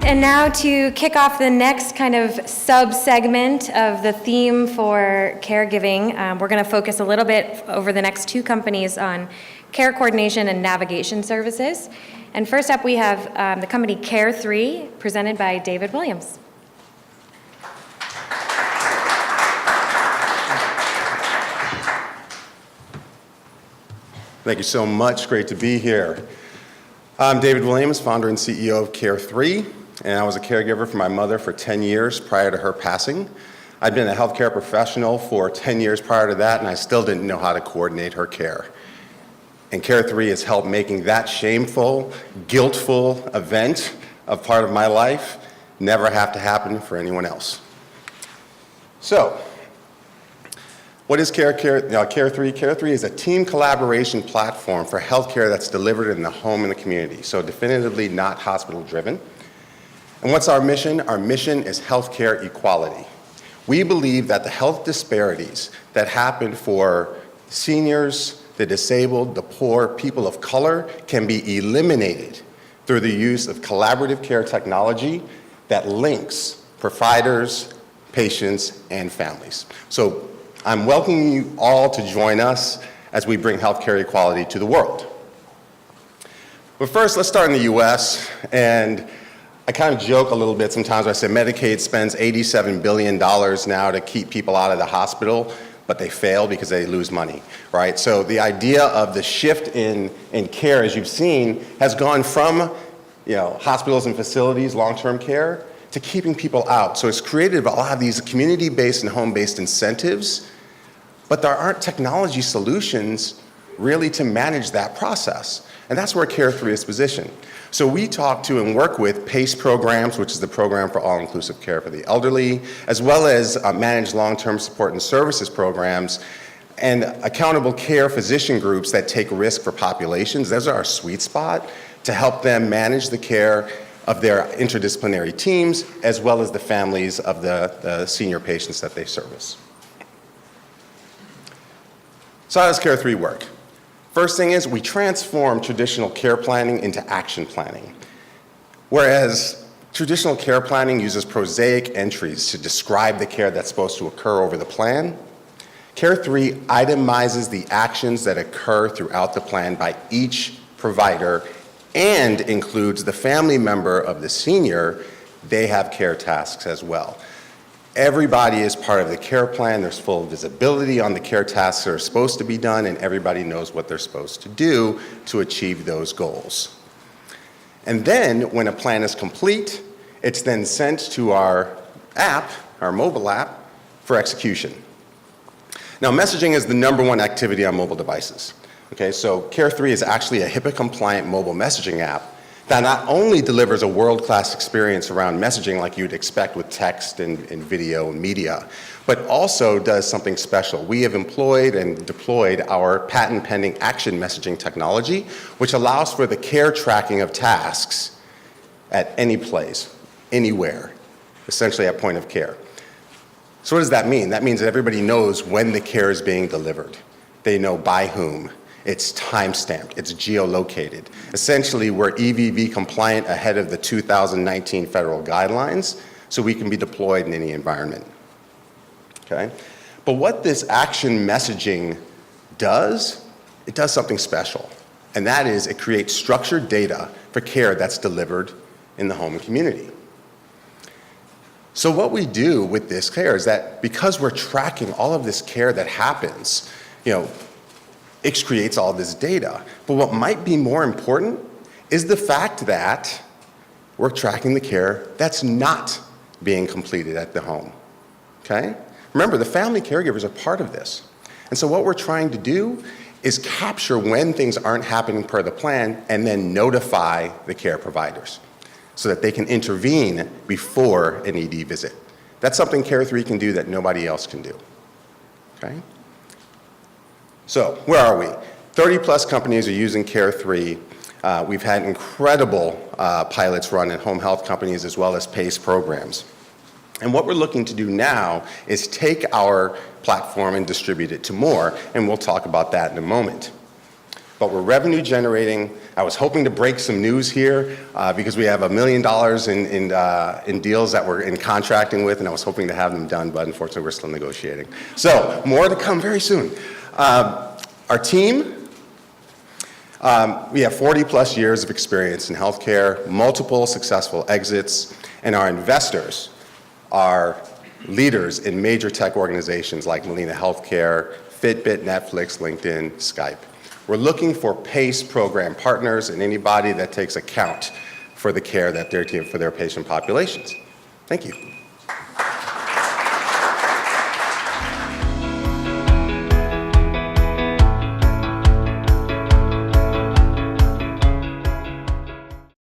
And now to kick off the next kind of sub-segment of the theme for caregiving, we're going to focus a little bit over the next two companies on care coordination and navigation services. And first up, we have the company Care3, presented by David Williams. Thank you so much. Great to be here. I'm David Williams, founder and CEO of Care3, and I was a caregiver for my mother for 10 years prior to her passing. I'd been a healthcare professional for 10 years prior to that, and I still didn't know how to coordinate her care. And Care3 has helped making that shameful, guiltful event of part of my life never have to happen for anyone else. So, what is Care3? Care3 is a team collaboration platform for healthcare that's delivered in the home and the community, so definitively not hospital-driven. And what's our mission? Our mission is healthcare equality. We believe that the health disparities that happen for seniors, the disabled, the poor, people of color can be eliminated through the use of collaborative care technology that links providers, patients, and families. So I'm welcoming you all to join us as we bring healthcare equality to the world. But first, let's start in the US, and I kind of joke a little bit sometimes when I say Medicaid spends $87 billion now to keep people out of the hospital, but they fail because they lose money, right? So the idea of the shift in care, as you've seen, has gone from hospitals and facilities, long-term care, to keeping people out. So it's created a lot of these community-based and home-based incentives, but there aren't technology solutions really to manage that process. And that's where Care3 is positioned. So we talk to and work with PACE programs, which is the program for all-inclusive care for the elderly, as well as managed long-term support and services programs, and accountable care physician groups that take risk for populations. Those are our sweet spot to help them manage the care of their interdisciplinary teams, as well as the families of the senior patients that they service. So how does Care3 work? First thing is we transform traditional care planning into action planning. Whereas traditional care planning uses prosaic entries to describe the care that's supposed to occur over the plan, Care3 itemizes the actions that occur throughout the plan by each provider and includes the family member of the senior. They have care tasks as well. Everybody is part of the care plan. There's full visibility on the care tasks that are supposed to be done, and everybody knows what they're supposed to do to achieve those goals. And then, when a plan is complete, it's then sent to our app, our mobile app, for execution. Now, messaging is the #1 activity on mobile devices. Okay, so Care3 is actually a HIPAA-compliant mobile messaging app that not only delivers a world-class experience around messaging like you'd expect with text and video and media, but also does something special. We have employed and deployed our patent-pending action messaging technology, which allows for the care tracking of tasks at any place, anywhere, essentially at point of care. So what does that mean? That means that everybody knows when the care is being delivered. They know by whom. It's time-stamped, it's geolocated. Essentially, we're EVV compliant ahead of the 2019 federal guidelines, so we can be deployed in any environment, okay? But what this action messaging does, it does something special, and that is it creates structured data for care that's delivered in the home and community. So what we do with this care is that because we're tracking all of this care that happens, it creates all this data. But what might be more important is the fact that we're tracking the care that's not being completed at the home, okay? Remember, the family caregivers are part of this. And so what we're trying to do is capture when things aren't happening per the plan and then notify the care providers so that they can intervene before an ED visit. That's something Care3 can do that nobody else can do, okay? So, where are we? 30-plus companies are using Care3. We've had incredible pilots run in home health companies as well as PACE programs. And what we're looking to do now is take our platform and distribute it to more, and we'll talk about that in a moment. but we're revenue generating. I was hoping to break some news here because we have $1 million in deals that we're in contracting with, and I was hoping to have them done, but unfortunately we're still negotiating. So more to come very soon. Our team, we have 40 plus years of experience in healthcare, multiple successful exits, and our investors are leaders in major tech organizations like Molina Healthcare, Fitbit, Netflix, LinkedIn, Skype. We're looking for PACE program partners and anybody that takes account for the care that they're giving for their patient populations. Thank you.